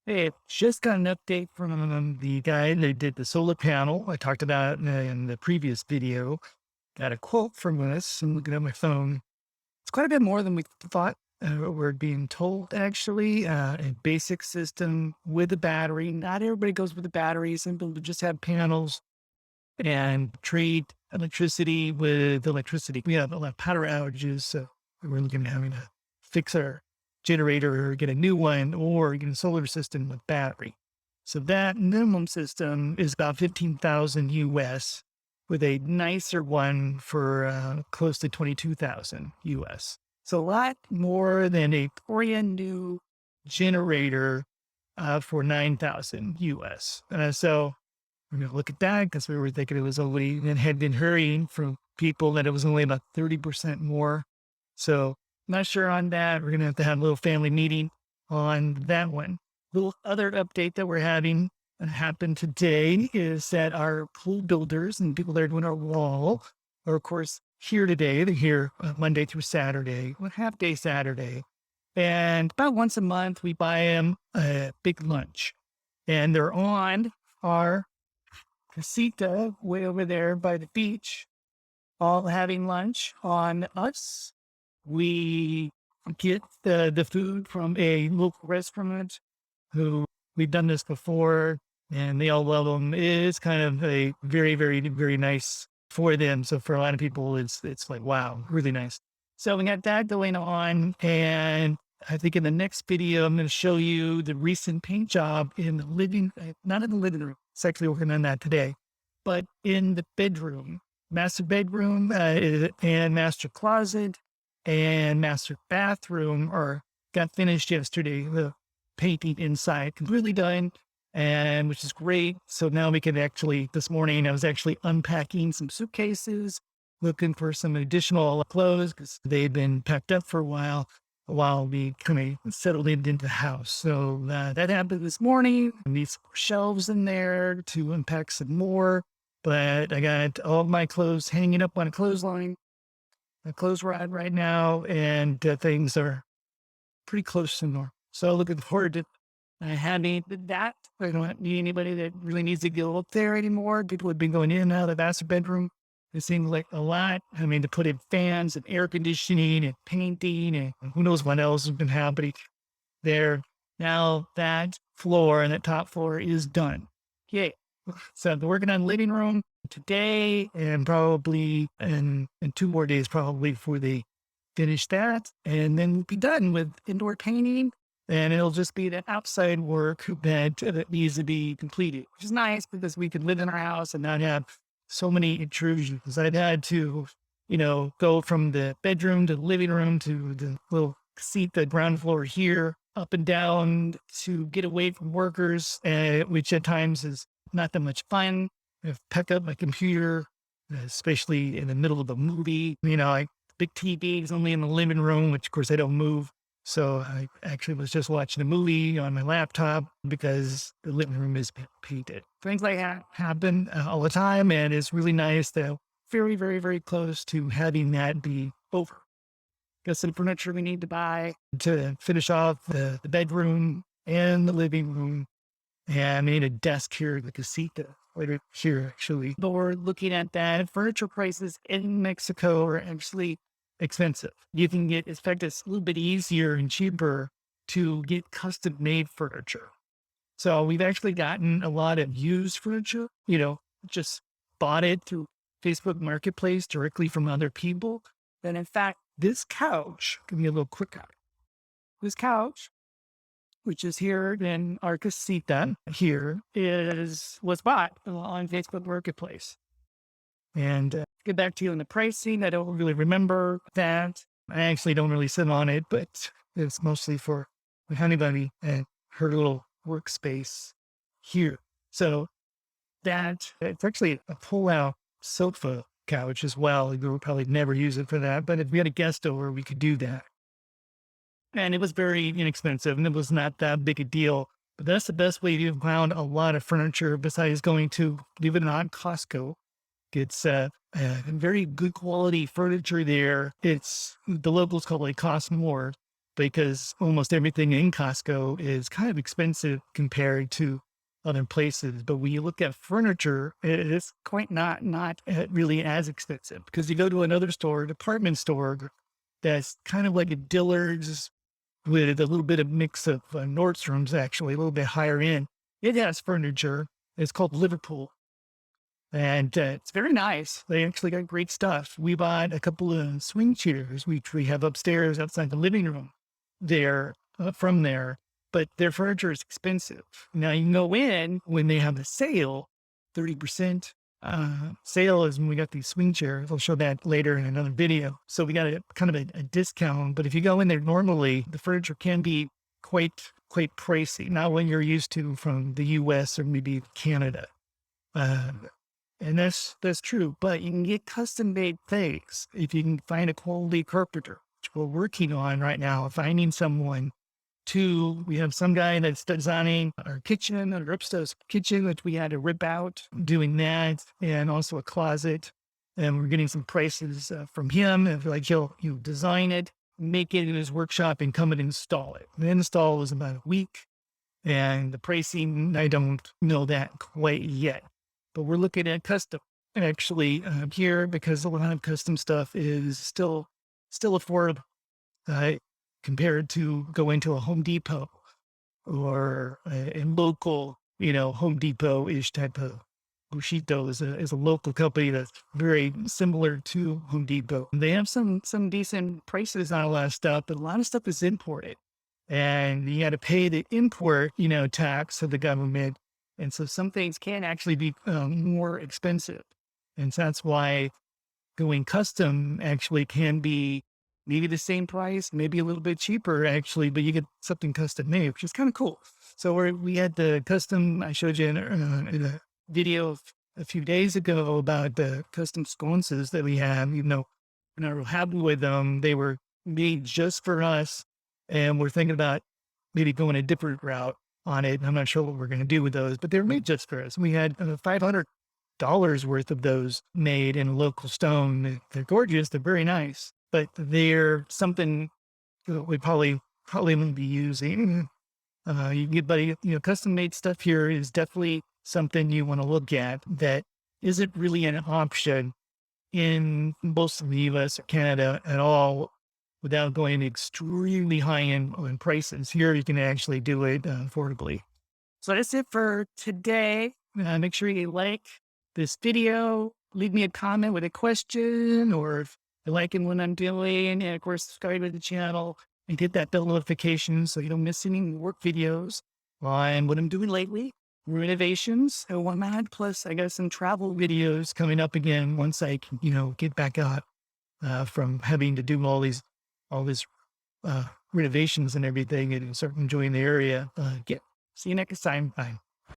Hey, just got an update from the guy that did the solar panel. I talked about in the previous video. Got a quote from this. I'm looking at my phone. It's quite a bit more than we thought. We're being told actually a basic system with a battery. Not everybody goes with a battery. Some people just have panels and trade electricity with electricity. We have a lot of power outages, so we're looking at having to fix our generator or get a new one or get a solar system with battery. So that minimum system is about 15,000 US with a nicer one for close to 22,000 US. So a lot more than a brand new generator for 9,000 US. So we're going to look at that because we were thinking it was only and had been hurrying from people that it was only about 30% more. So not sure on that. We're going to have a little family meeting on that one. Little other update that we're having happen today is that our pool builders and people that are doing our wall are, of course, here today. They're here Monday through Saturday, one half day Saturday. And about once a month, we buy them a big lunch. And they're on our casita way over there by the beach, all having lunch on us. We get the food from a local restaurant who we've done this before and they all love them. It is kind of a very, very, very nice for them. So for a lot of people, it's like, wow, really nice. So we got that going on. And I think in the next video, I'm going to show you the recent paint job in the not in the living room. It's actually working on that today, but in the bedroom, master bedroom and master closet and master bathroom got finished yesterday. The painting inside completely done, and which is great. So now we can actually, this morning, I was actually unpacking some suitcases, looking for some additional clothes because they'd been packed up for a while we kind of settled into the house. So that happened this morning. I need some shelves in there to unpack some more, but I got all my clothes hanging up on a clothesline, a clothes rod right now, and things are pretty close to normal. So looking forward to having that. I don't need anybody that really needs to go up there anymore. People have been going in and out of the master bedroom. It seems like a lot. I mean, to put in fans and air conditioning and painting and who knows what else has been happening there. Now that floor and that top floor is done. Yay. So I'm working on living room today and probably in 2 more days, probably before they finish that. And then we'll be done with indoor painting. And it'll just be the outside work that needs to be completed, which is nice because we can live in our house and not have so many intrusions. I've had to, go from the bedroom to the living room to the little seat, the ground floor here, up and down to get away from workers, which at times is not that much fun. I've packed up my computer, especially in the middle of a movie. Big TV is only in the living room, which of course I don't move. So I actually was just watching a movie on my laptop because the living room is painted. Things like that happen all the time. And it's really nice that very, very, very close to having that be over. Got some furniture we need to buy to finish off the bedroom and the living room. And I made a desk here, the casita, right here, actually. But we're looking at that. Furniture prices in Mexico are actually expensive. You can get, in fact, it's a little bit easier and cheaper to get custom made furniture. So we've actually gotten a lot of used furniture, just bought it through Facebook Marketplace directly from other people. And in fact, this couch, give me a little quick out. This couch, which is here in our casita here, was bought on Facebook Marketplace. And get back to you on the pricing. I don't really remember that. I actually don't really sit on it, but it's mostly for my honeybunny and her little workspace here. So it's actually a pull-out sofa couch as well. We will probably never use it for that, but if we had a guest over, we could do that. And it was very inexpensive and it was not that big a deal. But that's the best way to find a lot of furniture besides going to, believe it or not, Costco. It's very good quality furniture there. The locals call it cost more. because almost everything in Costco is kind of expensive compared to other places. But when you look at furniture, it is quite not really as expensive because you go to another store, department store, that's kind of like a Dillard's with a little bit of mix of Nordstrom's, actually a little bit higher end. It has furniture. It's called Liverpool, and it's very nice. They actually got great stuff. We bought a couple of swing chairs, which we have upstairs outside the living room there, from there, but their furniture is expensive. Now you can go in when they have a sale, 30% sale is when we got these swing chairs. I'll show that later in another video. So we got a kind of a discount, but if you go in there normally, the furniture can be quite pricey, not when you're used to from the US or maybe Canada. Uh, and that's true, but you can get custom made things if you can find a quality carpenter, which we're working on right now, finding someone to. We have some guy that's designing our kitchen, our upstairs kitchen, which we had to rip out, doing that, and also a closet. And we're getting some prices from him. If like he'll design it, make it in his workshop, and come and install it. The install is about a week, and the pricing, I don't know that quite yet. But we're looking at custom actually here because a lot of custom stuff is still affordable uh, compared to going to a Home Depot or a local, Home Depot-ish type of. Bushido is a local company that's very similar to Home Depot. They have some decent prices on a lot of stuff, but a lot of stuff is imported, and you got to pay the import, tax to the government, and so some things can actually be more expensive, and so that's why going custom actually can be maybe the same price, maybe a little bit cheaper actually, but you get something custom made, which is kind of cool. So we had the custom, I showed you in a video a few days ago about the custom sconces that we have, even though we're not real happy with them. They were made just for us, and we're thinking about maybe going a different route on it. I'm not sure what we're going to do with those, but they're made just for us. We had $500 worth of those made in local stone. They're gorgeous. They're very nice, but they're something that we probably won't be using. You get, but custom made stuff here is definitely something you want to look at that isn't really an option in most of the US or Canada at all without going extremely high end on prices. Here you can actually do it affordably. So that's it for today. Make sure you like this video, leave me a comment with a question, or if you're liking what I'm doing, and of course, subscribe to the channel and hit that bell notification so you don't miss any work videos on what I'm doing lately, renovations and whatnot. Plus, I got some travel videos coming up again once I can, get back out from having to do all these renovations and everything and start enjoying the area. See you next time. Bye.